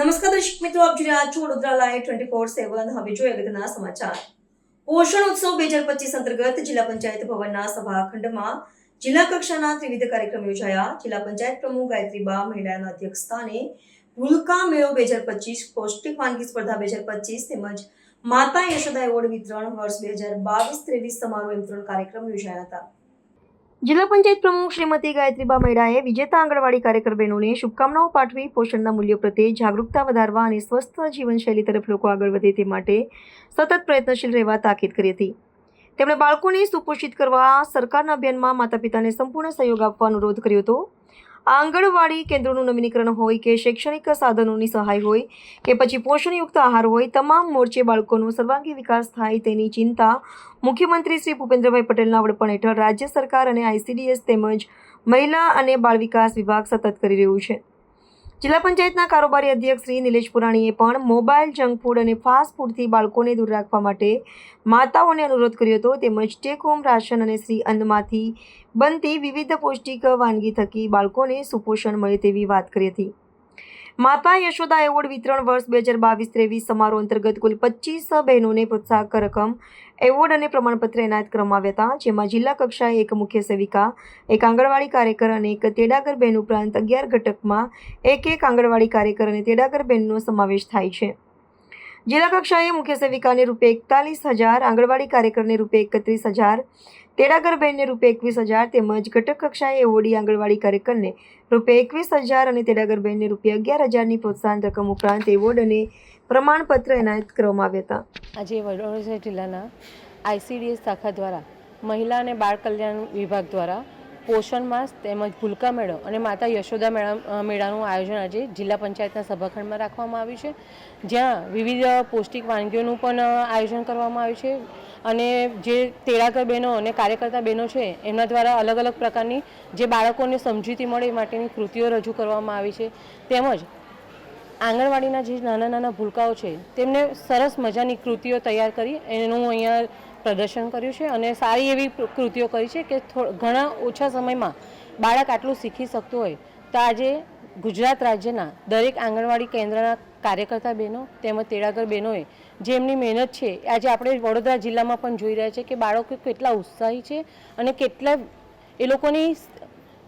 નમસ્કાર દર્શક મિત્રો, આપ જોઈ રહ્યા છો વડોદરા લાઈવ 24/7. હવે જોઈએ અગત્યના સમાચાર. પોષણ ઉત્સવ 2025 અંતર્ગત જિલ્લા પંચાયત ભવનના સભાખંડમાં જિલ્લા કક્ષાના ત્રિવિધ કાર્યક્રમ યોજાયા. જિલ્લા પંચાયત પ્રમુખ ગાયત્રીબા મહિડાના અધ્યક્ષસ્થાને ભૂલકા મેળો 2025, પૌષ્ટિક વાનગી સ્પર્ધા 2025 તેમજ માતા યશોદા એવોર્ડ વિતરણ વર્ષ 2022-23 સમારોહ વિતરણ કાર્યક્રમ યોજાયા હતા. જિલ્લા પંચાયત પ્રમુખ શ્રીમતી ગાયત્રીબા મહિડાએ વિજેતા આંગણવાડી કાર્યકર બહેનોને શુભકામનાઓ પાઠવી પોષણના મૂલ્યો પ્રત્યે જાગૃતતા વધારવા અને સ્વસ્થ જીવનશૈલી તરફ લોકો આગળ વધે તે માટે સતત પ્રયત્નશીલ રહેવા તાકીદ કરી હતી. તેમણે બાળકોને સુપોષિત કરવા સરકારના અભિયાનમાં માતા પિતાને સંપૂર્ણ સહયોગ આપવા અનુરોધ કર્યો હતો. આંગણવાડી કેન્દ્રોનું નવીનીકરણ હોય કે શૈક્ષણિક સાધનોની સહાય હોય કે પછી પોષણયુક્ત આહાર હોય, તમામ મોરચે બાળકોનો સર્વાંગી વિકાસ થાય તેની ચિંતા મુખ્યમંત્રી શ્રી ભૂપેન્દ્રભાઈ પટેલના વડપણ હેઠળ રાજ્ય સરકાર અને ICDS તેમજ મહિલા અને બાળ વિકાસ વિભાગ સતત કરી રહ્યું છે. જિલ્લા પંચાયતના કારોબારી અધ્યક્ષ શ્રી નિલેશ પુરાણીએ પણ મોબાઈલ, જંક ફૂડ અને ફાસ્ટ ફૂડથી બાળકોને દૂર રાખવા માટે માતાઓને અનુરોધ કર્યો હતો. તેમજ ટેક હોમ રાશન અને શ્રી અન્નમાંથી બનતી વિવિધ પૌષ્ટિક વાનગી થકી બાળકોને સુપોષણ મળે તેવી વાત કરી હતી. માતા યશોદા એવોર્ડ વિતરણ વર્ષ 2022-23 સમારોહ અંતર્ગત કુલ 25 બહેનોને પ્રોત્સાહક રકમ, એવોર્ડ અને પ્રમાણપત્ર એનાયત કરવામાં આવ્યા હતા. જેમાં જિલ્લા કક્ષાએ એક મુખ્ય સેવિકા, એક આંગણવાડી કાર્યકર અને એક તેડાગર બહેન ઉપરાંત 11 ઘટકમાં એક આંગણવાડી કાર્યકર અને તેડાગર બહેનનો સમાવેશ થાય છે. જિલ્લા કક્ષાએ મુખ્ય સેવિકાને ₹41,000, આંગણવાડી કાર્યકરને ₹31,000, તેડાગર બહેનને ₹21,000 તેમજ ઘટક કક્ષાએ એવોર્ડી આંગણવાડી કાર્યકરને ₹21,000 અને તેડાગર બહેનને ₹11,000ની પ્રોત્સાહન રકમ ઉપરાંત એવોર્ડ અને પ્રમાણપત્ર એનાયત કરવામાં આવ્યા હતા. આજે વડોદરા જિલ્લાના ICDS શાખા દ્વારા મહિલા અને બાળ કલ્યાણ વિભાગ દ્વારા પોષણ માસ તેમજ ભૂલકા મેળો અને માતા યશોદા મેળાનું આયોજન આજે જિલ્લા પંચાયતના સભાખંડમાં રાખવામાં આવ્યું છે, જ્યાં વિવિધ પૌષ્ટિક વાનગીઓનું પણ આયોજન કરવામાં આવ્યું છે. અને જે તેડાગર બહેનો અને કાર્યકર્તા બહેનો છે એમના દ્વારા અલગ અલગ પ્રકારની જે બાળકોને સમજૂતી મળે એ માટેની કૃતિઓ રજૂ કરવામાં આવી છે. તેમજ આંગણવાડીના જે નાના નાના ભૂલકાઓ છે તેમને સરસ મજાની કૃતિઓ તૈયાર કરી એનું અહીંયા પ્રદર્શન કર્યું છે અને સારી એવી કૃતિઓ કરી છે કે ઘણા ઓછા સમયમાં બાળક આટલું શીખી શકતું હોય. તો આજે ગુજરાત રાજ્યના દરેક આંગણવાડી કેન્દ્રના કાર્યકર્તા બહેનો તેમજ તેડાગર બહેનોએ જે એમની મહેનત છે આજે આપણે વડોદરા જિલ્લામાં પણ જોઈ રહ્યા છે કે બાળકો કેટલા ઉત્સાહી છે અને કેટલા એ લોકોની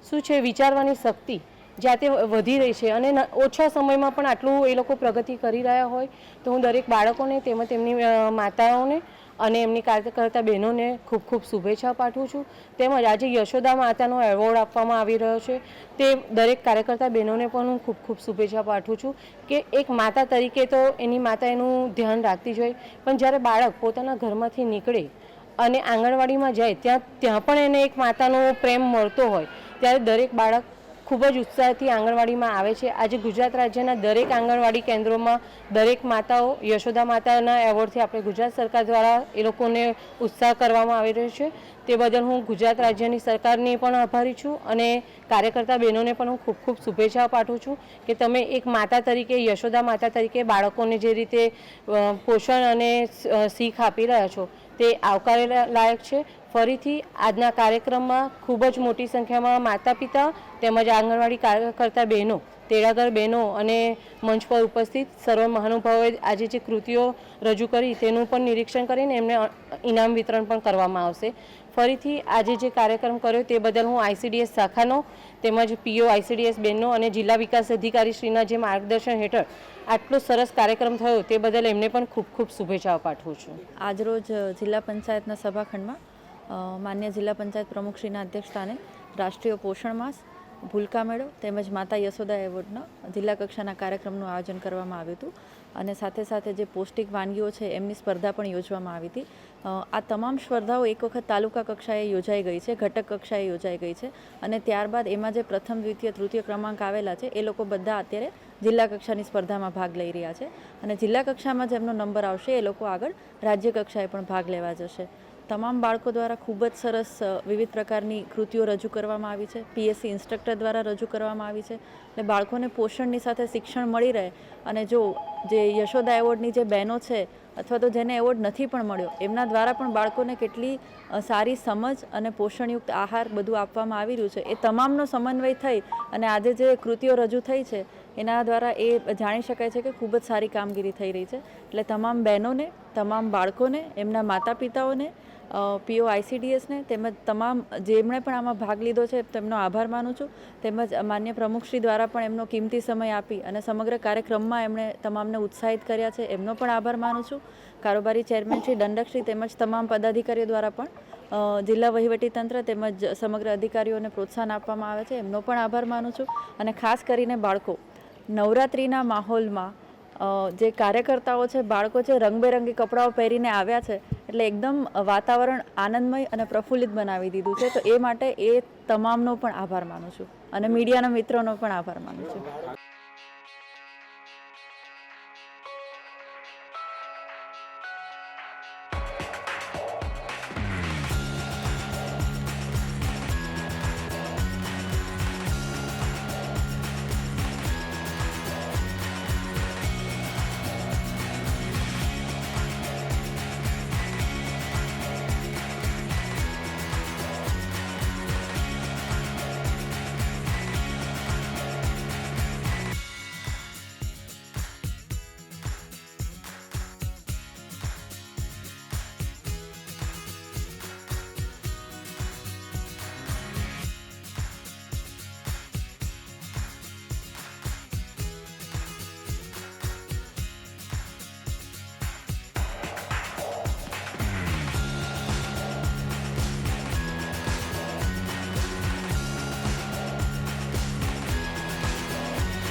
શું છે વિચારવાની શક્તિ જાતે વધી રહી છે અને ઓછા સમયમાં પણ આટલું એ લોકો પ્રગતિ કરી રહ્યા હોય. તો હું દરેક બાળકોને તેમજ તેમની માતાઓને અને એમની કાર્યકર્તા બહેનોને ખૂબ ખૂબ શુભેચ્છા પાઠવું છું. તેમજ આજે યશોદા માતાનો એવોર્ડ આપવામાં આવી રહ્યો છે તે દરેક કાર્યકર્તા બહેનોને પણ હું ખૂબ ખૂબ શુભેચ્છા પાઠવું છું કે એક માતા તરીકે તો એની માતા એનું ધ્યાન રાખતી જ હોય, પણ જ્યારે બાળક પોતાના ઘરમાંથી નીકળે અને આંગણવાડીમાં જાય ત્યાં પણ એને એક માતાનો પ્રેમ મળતો હોય ત્યારે દરેક બાળક ખૂબ જ ઉત્સાહથી આંગણવાડીમાં આવે છે. આજે ગુજરાત રાજ્યના દરેક આંગણવાડી કેન્દ્રોમાં દરેક માતાઓ યશોદા માતાના એવોર્ડથી આપણે ગુજરાત સરકાર દ્વારા એ લોકોને ઉત્સાહ કરવામાં આવી રહ્યો છે. તે બદલ હું ગુજરાત રાજ્યની સરકારની પણ આભારી છું અને કાર્યકર્તા બહેનોને પણ હું ખૂબ ખૂબ શુભેચ્છાઓ પાઠવું છું કે તમે એક માતા તરીકે, યશોદા માતા તરીકે બાળકોને જે રીતે પોષણ અને શીખ આપી રહ્યા છો તે આવકાર્ય લાયક છે. ફરીથી આજના કાર્યક્રમમાં ખૂબ જ મોટી સંખ્યામાં માતા પિતા તેમજ આંગણવાડી કાર્યકર્તા બહેનો, તેડાગર બહેનો અને મંચ પર ઉપસ્થિત સર્વ મહાનુભાવોએ આજે જે કૃતિઓ રજૂ કરી તેનું પણ નિરીક્ષણ કરીને એમને ઇનામ વિતરણ પણ કરવામાં આવશે. ફરીથી આજે જે કાર્યક્રમ કર્યો તે બદલ હું ICDS શાખાનો તેમજ PO ICDS બહેનનો અને જિલ્લા વિકાસ અધિકારી શ્રીના જે માર્ગદર્શન હેઠળ આટલો સરસ કાર્યક્રમ થયો તે બદલ એમને પણ ખૂબ ખૂબ શુભેચ્છાઓ પાઠવું છું. આજરોજ જિલ્લા પંચાયતના સભાખંડમાં માન્ય જિલ્લા પંચાયત પ્રમુખશ્રીના અધ્યક્ષસ્થાને રાષ્ટ્રીય પોષણ માસ, ભૂલકા મેળો તેમજ માતા યશોદા એવોર્ડના જિલ્લા કક્ષાના કાર્યક્રમનું આયોજન કરવામાં આવ્યું હતું અને સાથે સાથે જે પૌષ્ટિક વાનગીઓ છે એમની સ્પર્ધા પણ યોજવામાં આવી હતી. આ તમામ સ્પર્ધાઓ એક વખત તાલુકા કક્ષાએ યોજાઈ ગઈ છે, ઘટક કક્ષાએ યોજાઈ ગઈ છે અને ત્યારબાદ એમાં જે પ્રથમ, દ્વિતીય, તૃતીય ક્રમાંક આવેલા છે એ લોકો બધા અત્યારે જિલ્લા કક્ષાની સ્પર્ધામાં ભાગ લઈ રહ્યા છે અને જિલ્લા કક્ષામાં જેમનો નંબર આવશે એ લોકો આગળ રાજ્ય કક્ષાએ પણ ભાગ લેવા જશે. તમામ બાળકો દ્વારા ખૂબ જ સરસ વિવિધ પ્રકારની કૃતિઓ રજૂ કરવામાં આવી છે. PSC ઇન્સ્ટ્રક્ટર દ્વારા રજૂ કરવામાં આવી છે એટલે બાળકોને પોષણની સાથે શિક્ષણ મળી રહે અને જો જે યશોદા એવોર્ડની જે બહેનો છે અથવા તો જેને એવોર્ડ નથી પણ મળ્યો એમના દ્વારા પણ બાળકોને કેટલી સારી સમજ અને પોષણયુક્ત આહાર બધું આપવામાં આવી રહ્યું છે, એ તમામનો સમન્વય થઈ અને આજે જે કૃતિઓ રજૂ થઈ છે એના દ્વારા એ જાણી શકાય છે કે ખૂબ જ સારી કામગીરી થઈ રહી છે. એટલે તમામ બહેનોને, તમામ બાળકોને, એમના માતા પિતાઓને, પીઓ ICDSને તેમજ તમામ જેમણે પણ આમાં ભાગ લીધો છે તેમનો આભાર માનું છું. તેમજ માન્ય પ્રમુખશ્રી દ્વારા પણ એમનો કિંમતી સમય આપી અને સમગ્ર કાર્યક્રમમાં એમણે તમામને ઉત્સાહિત કર્યા છે, એમનો પણ આભાર માનું છું. કારોબારી ચેરમેન શ્રી દંડકશ્રી તેમજ તમામ પદાધિકારીઓ દ્વારા પણ જિલ્લા વહીવટીતંત્ર તેમજ સમગ્ર અધિકારીઓને પ્રોત્સાહન આપવામાં આવે છે, એમનો પણ આભાર માનું છું. અને ખાસ કરીને બાળકો નવરાત્રિના માહોલમાં જે કાર્યકર્તાઓ છે, બાળકો છે, રંગબેરંગી કપડાઓ પહેરીને આવ્યા છે એટલે એકદમ વાતાવરણ આનંદમય અને પ્રફુલ્લિત બનાવી દીધું છે. તો એ માટે એ તમામનો પણ આભાર માનું છું અને મીડિયાના મિત્રોનો પણ આભાર માનું છું.